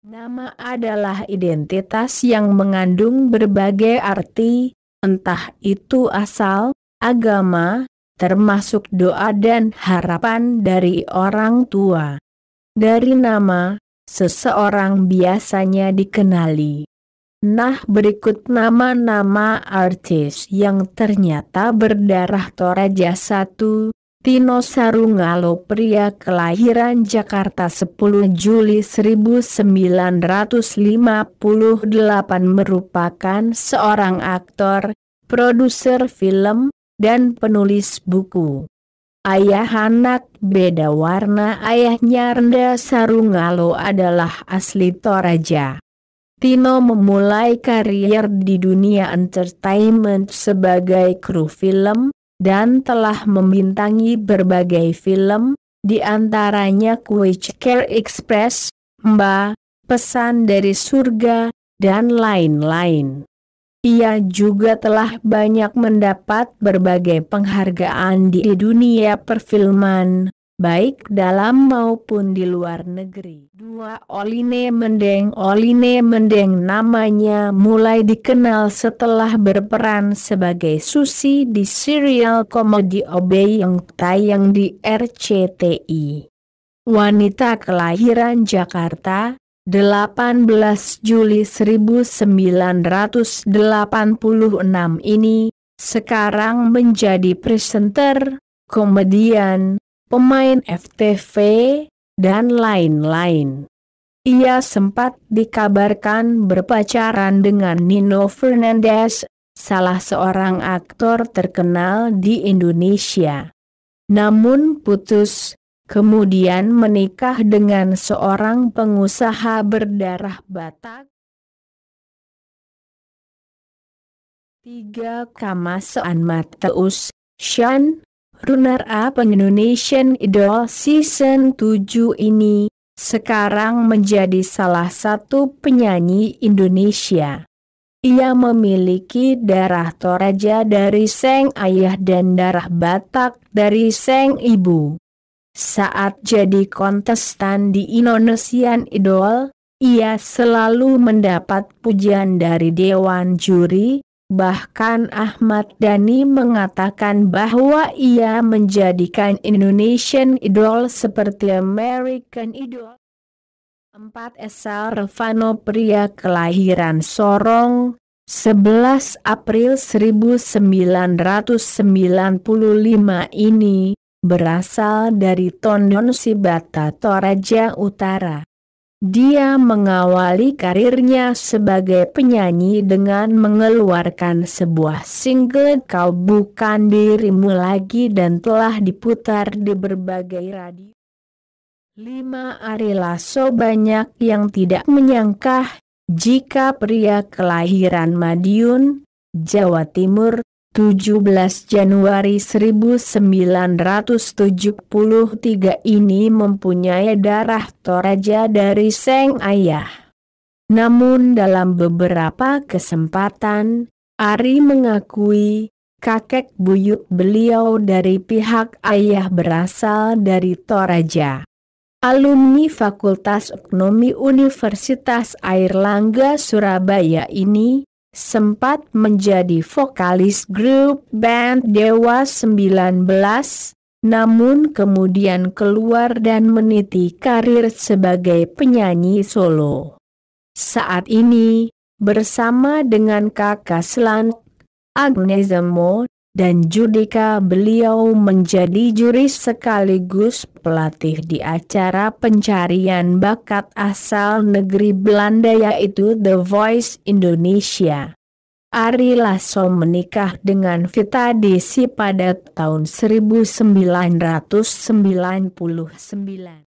Nama adalah identitas yang mengandung berbagai arti, entah itu asal, agama, termasuk doa dan harapan dari orang tua. Dari nama, seseorang biasanya dikenali. Nah, berikut nama-nama artis yang ternyata berdarah Toraja. 1. Tino Sarungalo, pria kelahiran Jakarta 10 Juli 1958, merupakan seorang aktor, produser film, dan penulis buku. Ayah anak beda warna. Ayahnya Renda Sarungalo adalah asli Toraja. Tino memulai karier di dunia entertainment sebagai kru film, dan telah membintangi berbagai film, di antaranya Kuicher Express, Mba, Pesan dari Surga, dan lain-lain. Ia juga telah banyak mendapat berbagai penghargaan di dunia perfilman, baik dalam maupun di luar negeri. 2. Oline Mendeng. Oline Mendeng namanya mulai dikenal setelah berperan sebagai Susi di serial komedi OB yang tayang di RCTI. Wanita kelahiran Jakarta 18 Juli 1986 ini sekarang menjadi presenter, komedian, pemain FTV, dan lain-lain. Ia sempat dikabarkan berpacaran dengan Nino Fernandez, salah seorang aktor terkenal di Indonesia. Namun putus, kemudian menikah dengan seorang pengusaha berdarah Batak. 3. Kamasean Mateus, Sean, runner-up Indonesian Idol Season 7 ini, sekarang menjadi salah satu penyanyi Indonesia. Ia memiliki darah Toraja dari sang ayah dan darah Batak dari sang ibu. Saat jadi kontestan di Indonesian Idol, ia selalu mendapat pujian dari dewan juri. Bahkan Ahmad Dhani mengatakan bahwa ia menjadikan Indonesian Idol seperti American Idol. 4. Esa Revano, pria kelahiran Sorong 11 April 1995 ini berasal dari Tondon Sibata, Toraja Utara. Dia mengawali karirnya sebagai penyanyi dengan mengeluarkan sebuah single Kau Bukan Dirimu Lagi dan telah diputar di berbagai radio. 5. Ari Lasso. Banyak yang tidak menyangka jika pria kelahiran Madiun, Jawa Timur, 17 Januari 1973 ini mempunyai darah Toraja dari sang ayah. Namun dalam beberapa kesempatan, Ari mengakui kakek buyut beliau dari pihak ayah berasal dari Toraja. Alumni Fakultas Ekonomi Universitas Airlangga Surabaya ini sempat menjadi vokalis grup band Dewa 19, namun kemudian keluar dan meniti karir sebagai penyanyi solo. Saat ini, bersama dengan kakak Slan, Agnes Mo, dan Judika, beliau menjadi juri sekaligus pelatih di acara pencarian bakat asal negeri Belanda yaitu The Voice Indonesia. Ari Lasso menikah dengan Vita Desi pada tahun 1999.